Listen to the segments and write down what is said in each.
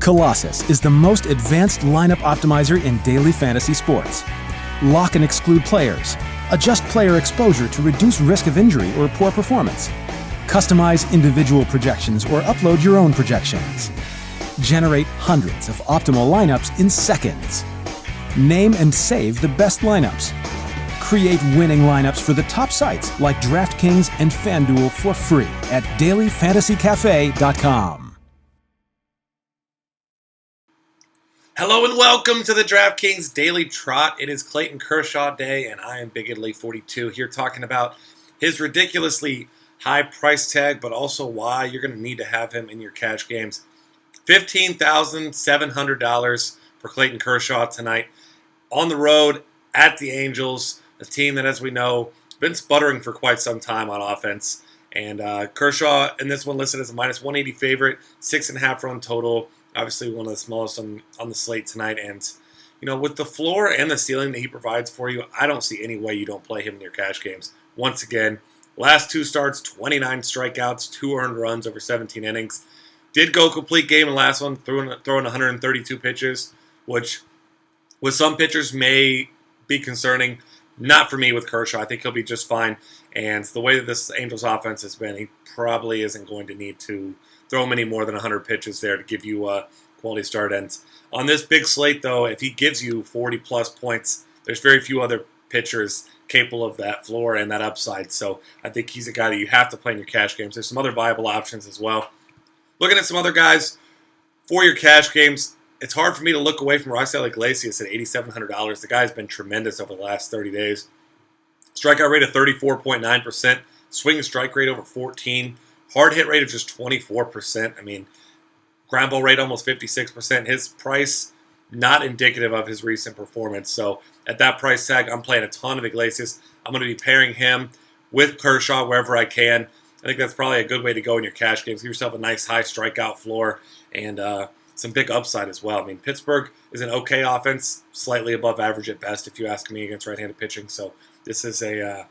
Colossus is the most advanced lineup optimizer in daily fantasy sports. Lock and exclude players. Adjust player exposure to reduce risk of injury or poor performance. Customize individual projections or upload your own projections. Generate hundreds of optimal lineups in seconds. Name and save the best lineups. Create winning lineups for the top sites like DraftKings and FanDuel for free at dailyfantasycafe.com. Hello and welcome to the DraftKings Daily Trot. It is Clayton Kershaw Day, and I am Big Italy 42 here talking about his ridiculously high price tag, but also why you're going to need to have him in your cash games. $15,700 for Clayton Kershaw tonight on the road at the Angels, a team that, as we know, has been sputtering for quite some time on offense. And Kershaw in this one listed as a minus 180 favorite, 6.5 run total. Obviously one of the smallest on the slate tonight. And, you know, with the floor and the ceiling that he provides for you, I don't see any way you don't play him in your cash games. Once again, last two starts, 29 strikeouts, 2 earned runs over 17 innings. Did go complete game in the last one, throwing 132 pitches, which with some pitchers may be concerning. Not for me with Kershaw. I think he'll be just fine. And the way that this Angels offense has been, he probably isn't going to need to throw many more than 100 pitches there to give you quality start ends. On this big slate, though, if he gives you 40-plus points, there's very few other pitchers capable of that floor and that upside. So I think he's a guy that you have to play in your cash games. There's some other viable options as well. Looking at some other guys for your cash games, it's hard for me to look away from Raisel Iglesias at $8,700. The guy's been tremendous over the last 30 days. Strikeout rate of 34.9%. Swing and strike rate over 14%. Hard hit rate of just 24%. I mean, ground ball rate almost 56%. His price, not indicative of his recent performance. So at that price tag, I'm playing a ton of Iglesias. I'm going to be pairing him with Kershaw wherever I can. I think that's probably a good way to go in your cash games. Give yourself a nice high strikeout floor and some big upside as well. I mean, Pittsburgh is an okay offense, slightly above average at best, if you ask me, against right-handed pitching. So this is a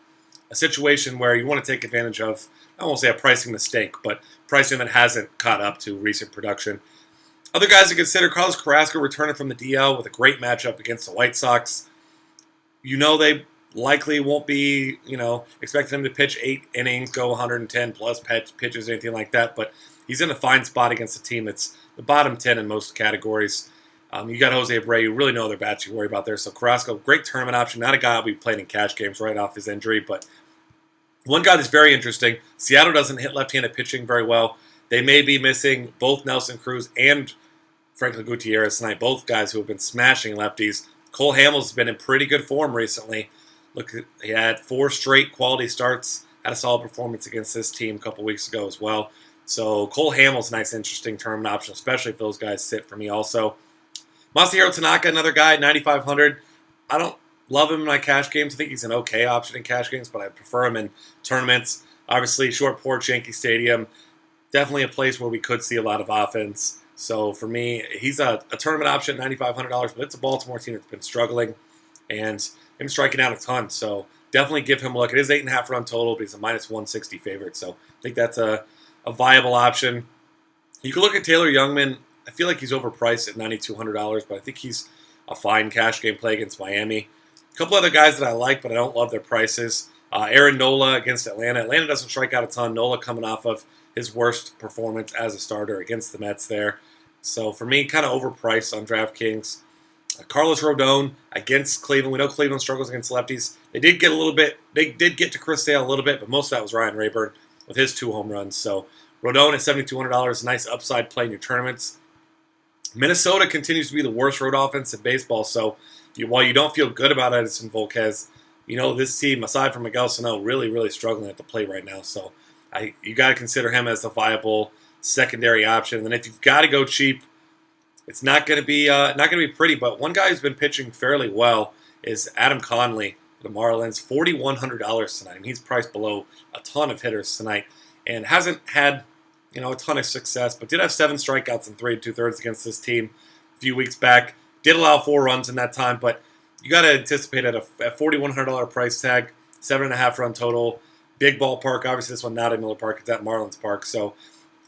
situation where you want to take advantage of, I won't say a pricing mistake, but pricing that hasn't caught up to recent production. Other guys to consider, Carlos Carrasco returning from the DL with a great matchup against the White Sox. You know they likely won't be, expecting him to pitch 8 innings, go 110-plus pitches, anything like that, but he's in a fine spot against a team that's the bottom 10 in most categories. You got Jose Abreu, you really know their bats you worry about there. So Carrasco, great tournament option. Not a guy I'll be playing in cash games right off his injury, but one guy that's very interesting. Seattle doesn't hit left-handed pitching very well. They may be missing both Nelson Cruz and Franklin Gutierrez tonight, both guys who have been smashing lefties. Cole Hamels has been in pretty good form recently. Look, he had 4 straight quality starts, had a solid performance against this team a couple weeks ago as well. So Cole Hamels, nice, interesting tournament option, especially if those guys sit for me also. Masahiro Tanaka, another guy, 9,500. I don't love him in my cash games. I think he's an okay option in cash games, but I prefer him in tournaments. Obviously, short porch, Yankee Stadium, definitely a place where we could see a lot of offense. So for me, he's a tournament option at $9,500, but it's a Baltimore team that's been struggling and him striking out a ton. So definitely give him a look. It is 8.5 run total, but he's a minus 160 favorite. So I think that's a viable option. You can look at Taylor Youngman. I feel like he's overpriced at $9,200, but I think he's a fine cash game play against Miami. A couple other guys that I like, but I don't love their prices. Aaron Nola against Atlanta. Atlanta doesn't strike out a ton. Nola coming off of his worst performance as a starter against the Mets there. So for me, kind of overpriced on DraftKings. Carlos Rodon against Cleveland. We know Cleveland struggles against lefties. They did get to Chris Sale a little bit, but most of that was Ryan Rayburn with his 2 home runs. So Rodon at $7,200, nice upside play in your tournaments. Minnesota continues to be the worst road offense in baseball, so while you don't feel good about Edison Volquez, this team, aside from Miguel Sano, really, really struggling at the plate right now. So you got to consider him as a viable secondary option. And then if you've got to go cheap, it's not going to be pretty. But one guy who's been pitching fairly well is Adam Conley for the Marlins, $4,100 tonight, and he's priced below a ton of hitters tonight, and hasn't had a ton of success, but did have 7 strikeouts in 3 2/3 against this team a few weeks back. Did allow 4 runs in that time, but you got to anticipate at a $4,100 price tag, 7.5 run total, big ballpark. Obviously, this one not at Miller Park; it's at Marlins Park. So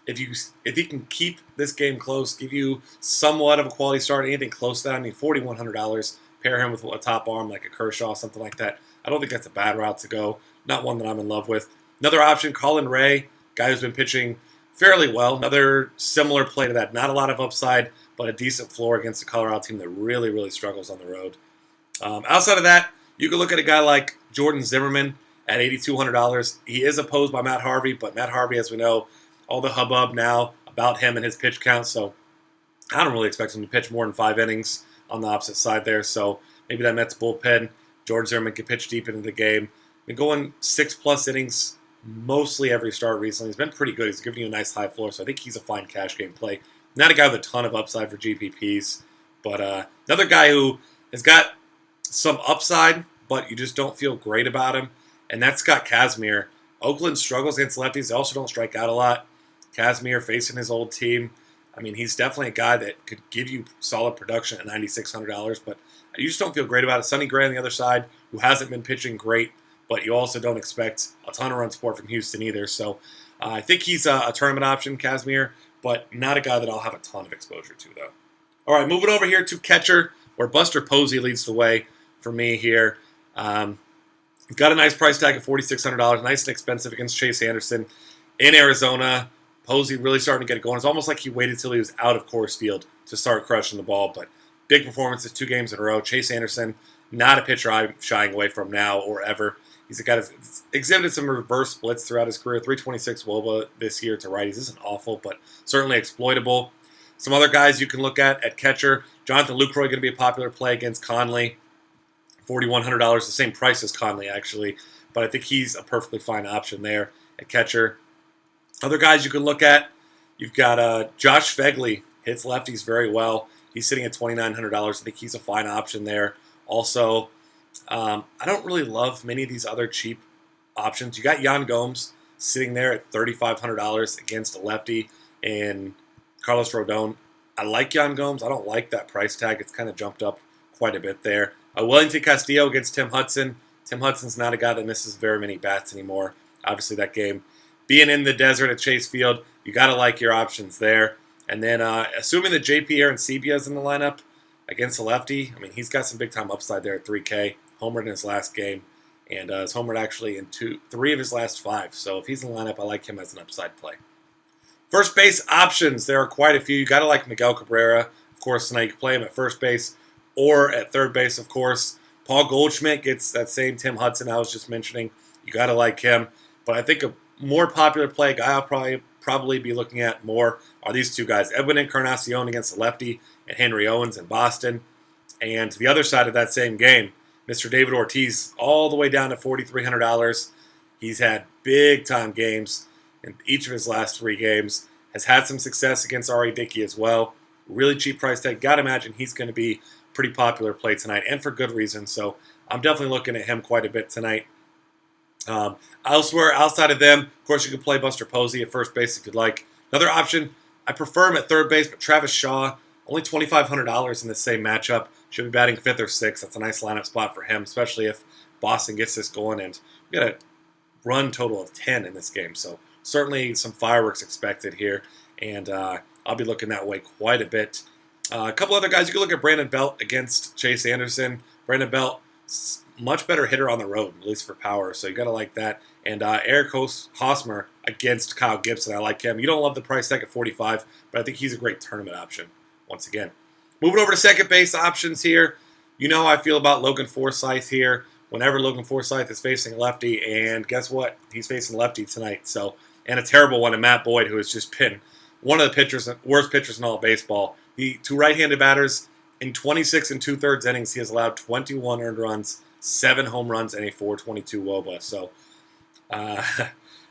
if he can keep this game close, give you somewhat of a quality start, anything close to that, I mean, $4,100, pair him with a top arm like a Kershaw, something like that. I don't think that's a bad route to go. Not one that I'm in love with. Another option, Colin Ray, guy who's been pitching fairly well. Another similar play to that. Not a lot of upside, but a decent floor against a Colorado team that really, really struggles on the road. Outside of that, you can look at a guy like Jordan Zimmerman at $8,200. He is opposed by Matt Harvey, but Matt Harvey, as we know, all the hubbub now about him and his pitch count, so I don't really expect him to pitch more than 5 innings on the opposite side there, so maybe that Mets bullpen, Jordan Zimmerman can pitch deep into the game. Been going 6+ innings mostly every start recently. He's been pretty good. He's giving you a nice high floor, so I think he's a fine cash game play. Not a guy with a ton of upside for GPPs, but another guy who has got some upside, but you just don't feel great about him, and that's Scott Kazmir. Oakland struggles against lefties. They also don't strike out a lot. Kazmir facing his old team. I mean, he's definitely a guy that could give you solid production at $9,600, but you just don't feel great about it. Sonny Gray on the other side, who hasn't been pitching great, but you also don't expect a ton of run support from Houston either. So I think he's a tournament option, Kazmir, but not a guy that I'll have a ton of exposure to, though. All right, moving over here to catcher, where Buster Posey leads the way for me here. Got a nice price tag of $4,600, nice and expensive against Chase Anderson in Arizona. Posey really starting to get it going. It's almost like he waited till he was out of Coors Field to start crushing the ball, but big performances 2 games in a row. Chase Anderson, not a pitcher I'm shying away from now or ever. He's a guy that's exhibited some reverse splits throughout his career. 326 WOBA this year to righties isn't awful, but certainly exploitable. Some other guys you can look at catcher. Jonathan Lucroy going to be a popular play against Conley. $4,100, the same price as Conley, actually. But I think he's a perfectly fine option there at catcher. Other guys you can look at, you've got Josh Fegley. Hits lefties very well. He's sitting at $2,900. I think he's a fine option there. Also, I don't really love many of these other cheap options. You got Yan Gomes sitting there at $3,500 against a lefty and Carlos Rodon. I like Yan Gomes. I don't like that price tag. It's kind of jumped up quite a bit there. Wellington Castillo against Tim Hudson. Tim Hudson's not a guy that misses very many bats anymore. Obviously, that game being in the desert at Chase Field, you got to like your options there. And then assuming that JP Arencibia is in the lineup against a lefty, I mean, he's got some big-time upside there at $3K. Homered in his last game, and has homered actually in 3 of his last 5. So if he's in the lineup, I like him as an upside play. First base options, there are quite a few. You got to like Miguel Cabrera. Of course, tonight you can play him at first base or at third base, of course. Paul Goldschmidt gets that same Tim Hudson I was just mentioning. You got to like him. But I think a more popular play, guy I'll probably be looking at more, are these 2 guys. Edwin Encarnacion against the lefty and Henry Owens in Boston. And to the other side of that same game, Mr. David Ortiz, all the way down to $4,300. He's had big-time games in each of his last 3 games. Has had some success against R.A. Dickey as well. Really cheap price tag. Got to imagine he's going to be a pretty popular play tonight, and for good reason. So I'm definitely looking at him quite a bit tonight. Elsewhere, outside of them, of course, you can play Buster Posey at first base if you'd like. Another option, I prefer him at third base, but Travis Shaw, only $2,500 in the same matchup. Should be batting 5th or 6th. That's a nice lineup spot for him, especially if Boston gets this going. And we got a run total of 10 in this game, so certainly some fireworks expected here. And I'll be looking that way quite a bit. A couple other guys, you can look at Brandon Belt against Chase Anderson. Brandon Belt, much better hitter on the road, at least for power, so you got to like that. And Eric Hosmer against Kyle Gibson, I like him. You don't love the price tag at $45, but I think he's a great tournament option once again. Moving over to second base options here. You know how I feel about Logan Forsythe here. Whenever Logan Forsythe is facing lefty, and guess what? He's facing lefty tonight. So, and a terrible one in Matt Boyd, who has just been one of the worst pitchers in all of baseball. To right-handed batters, in 26 and 2/3 innings, he has allowed 21 earned runs, 7 home runs, and a .422 WOBA. So,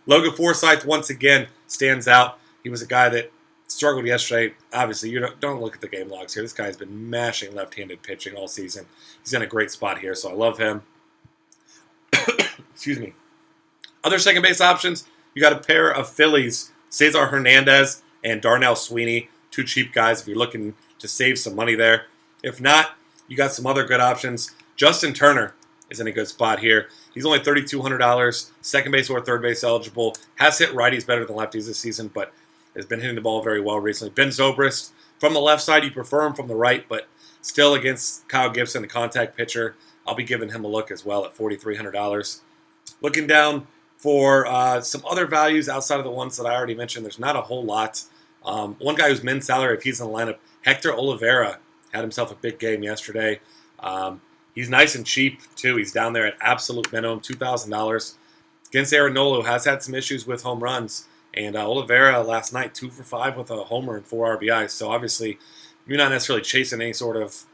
Logan Forsythe once again stands out. He was a guy that struggled yesterday. Obviously, you don't look at the game logs here. This guy's been mashing left-handed pitching all season. He's in a great spot here, so I love him. Excuse me. Other second base options, you got a pair of Phillies, Cesar Hernandez and Darnell Sweeney, 2 cheap guys if you're looking to save some money there. If not, you got some other good options. Justin Turner is in a good spot here. He's only $3,200, second base or third base eligible. Has hit righties better than lefties this season, but has been hitting the ball very well recently. Ben Zobrist from the left side, you prefer him from the right, but still against Kyle Gibson, the contact pitcher, I'll be giving him a look as well at $4,300. Looking down for some other values outside of the ones that I already mentioned, there's not a whole lot. One guy who's min salary, if he's in the lineup, Hector Oliveira had himself a big game yesterday. He's nice and cheap, too. He's down there at absolute minimum, $2,000. Against Aaron Nola, who has had some issues with home runs. And Oliveira last night, 2 for 5 with a homer and 4 RBIs. So obviously, you're not necessarily chasing any sort of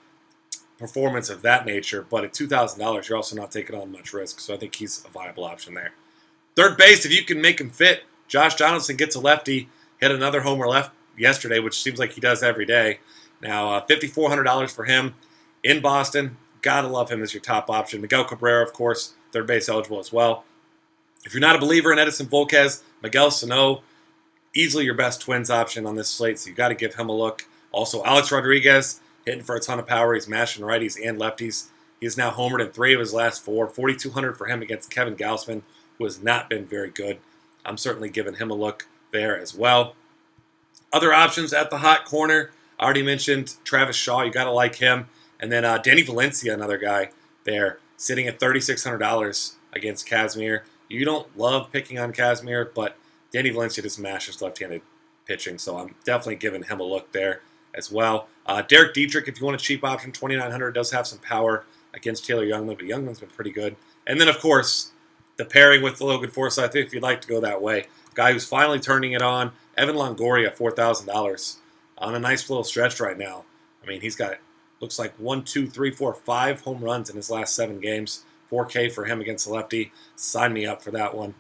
performance of that nature. But at $2,000, you're also not taking on much risk. So I think he's a viable option there. Third base, if you can make him fit, Josh Donaldson gets a lefty. Hit another homer left yesterday, which seems like he does every day. Now, $5,400 for him in Boston. Gotta love him as your top option. Miguel Cabrera, of course, third base eligible as well. If you're not a believer in Edison Volquez, Miguel Sano, easily your best Twins option on this slate, so you got to give him a look. Also, Alex Rodriguez, hitting for a ton of power. He's mashing righties and lefties. He has now homered in 3 of his last 4. $4,200 for him against Kevin Gausman, who has not been very good. I'm certainly giving him a look there as well. Other options at the hot corner, I already mentioned Travis Shaw. You got to like him. And then Danny Valencia, another guy there, sitting at $3,600 against Kazmir. You don't love picking on Kazmir, but Danny Valencia just mashes left-handed pitching, so I'm definitely giving him a look there as well. Derek Dietrich, if you want a cheap option, $2,900, does have some power against Taylor Youngman, but Youngman's been pretty good. And then, of course, the pairing with Logan Forsythe, if you'd like to go that way. Guy who's finally turning it on, Evan Longoria, $4,000 on a nice little stretch right now. I mean, he's got, looks like 5 home runs in his last 7 games. $4K for him against the lefty. Sign me up for that one.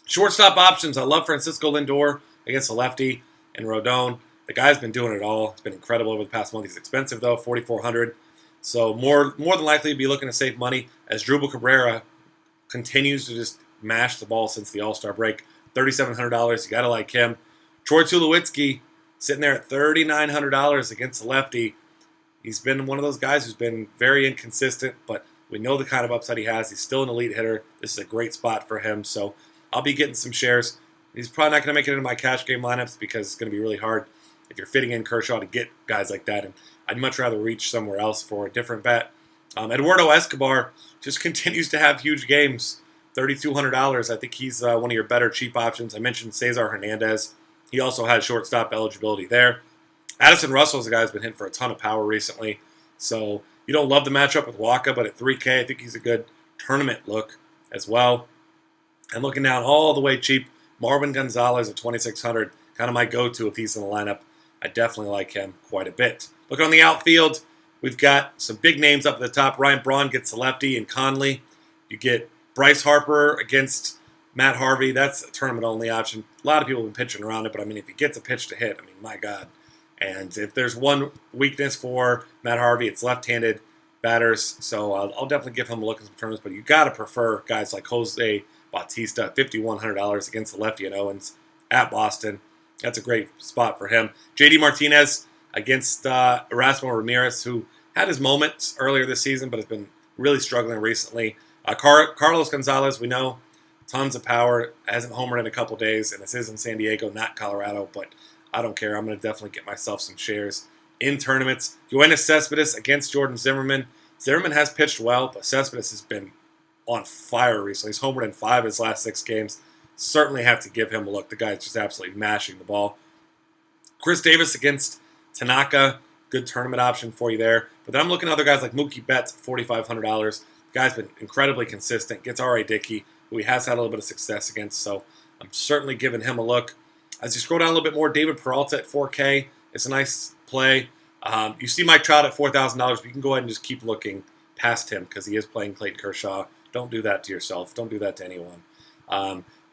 Shortstop options. I love Francisco Lindor against the lefty and Rodon. The guy's been doing it all. It's been incredible over the past month. He's expensive, though, $4,400. So more than likely to be looking to save money as Drupal Cabrera continues to just mash the ball since the All-Star break. $3,700. You got to like him. Troy Tulowitzki sitting there at $3,900 against the lefty. He's been one of those guys who's been very inconsistent, but we know the kind of upside he has. He's still an elite hitter. This is a great spot for him. So I'll be getting some shares. He's probably not going to make it into my cash game lineups because it's going to be really hard if you're fitting in Kershaw to get guys like that. And I'd much rather reach somewhere else for a different bet. Eduardo Escobar just continues to have huge games. $3,200. I think he's one of your better cheap options. I mentioned Cesar Hernandez. He also has shortstop eligibility there. Addison Russell is a guy who's been hitting for a ton of power recently. So you don't love the matchup with Waka, but at $3K, I think he's a good tournament look as well. And looking down all the way cheap, Marvin Gonzalez at $2,600, kind of my go-to if he's in the lineup. I definitely like him quite a bit. Looking on the outfield, we've got some big names up at the top. Ryan Braun gets the lefty and Conley. You get Bryce Harper against Matt Harvey. That's a tournament-only option. A lot of people have been pitching around it, but I mean, if he gets a pitch to hit, I mean, my God. And if there's one weakness for Matt Harvey, it's left-handed batters. So I'll definitely give him a look at some tournaments. But you got to prefer guys like Jose Bautista, $5,100 against the lefty and Owens at Boston. That's a great spot for him. JD Martinez against Erasmo Ramirez, who had his moments earlier this season, but has been really struggling recently. Carlos Gonzalez, we know, tons of power. Hasn't homered in a couple days, and this is in San Diego, not Colorado, but I don't care. I'm going to definitely get myself some shares in tournaments. Yoenis Cespedes against Jordan Zimmerman. Zimmerman has pitched well, but Cespedes has been on fire recently. He's homered in 5 of his last 6 games. Certainly have to give him a look. The guy's just absolutely mashing the ball. Chris Davis against Tanaka. Good tournament option for you there. But then I'm looking at other guys like Mookie Betts, $4,500. The guy's been incredibly consistent. Gets R.A. Dickey, who he has had a little bit of success against. So I'm certainly giving him a look. As you scroll down a little bit more, David Peralta at $4K. It's a nice play. You see Mike Trout at $4,000, but you can go ahead and just keep looking past him because he is playing Clayton Kershaw. Don't do that to yourself. Don't do that to anyone.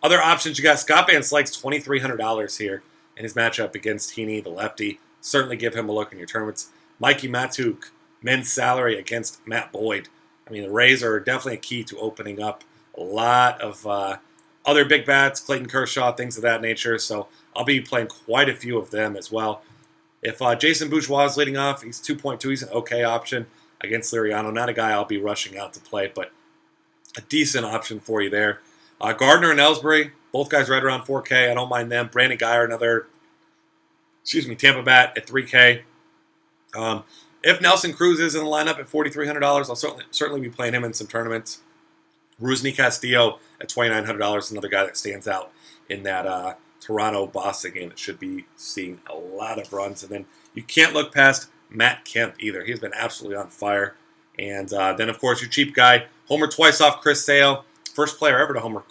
Other options, you got Scott Van Slyke's $2,300 here in his matchup against Heaney, the lefty. Certainly give him a look in your tournaments. Mikey Matuk, men's salary against Matt Boyd. I mean, the Rays are definitely a key to opening up a lot of other big bats, Clayton Kershaw, things of that nature. So I'll be playing quite a few of them as well. If Jason Bourgeois is leading off, he's 2.2. He's an okay option against Liriano. Not a guy I'll be rushing out to play, but a decent option for you there. Gardner and Ellsbury, both guys right around $4K. I don't mind them. Brandon Guyer, another Tampa Bat at 3K. If Nelson Cruz is in the lineup at $4,300, I'll certainly be playing him in some tournaments. Rusney Castillo at $2,900, another guy that stands out in that Toronto-Boston game that should be seeing a lot of runs. And then you can't look past Matt Kemp either. He's been absolutely on fire. And then, of course, your cheap guy, homer twice off Chris Sale. First player ever to homer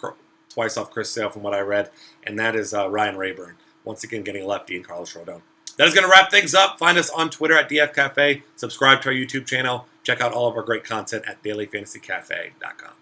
twice off Chris Sale from what I read. And that is Ryan Rayburn. Once again, getting a lefty in Carlos Rodon. That is going to wrap things up. Find us on Twitter at DF Cafe. Subscribe to our YouTube channel. Check out all of our great content at dailyfantasycafe.com.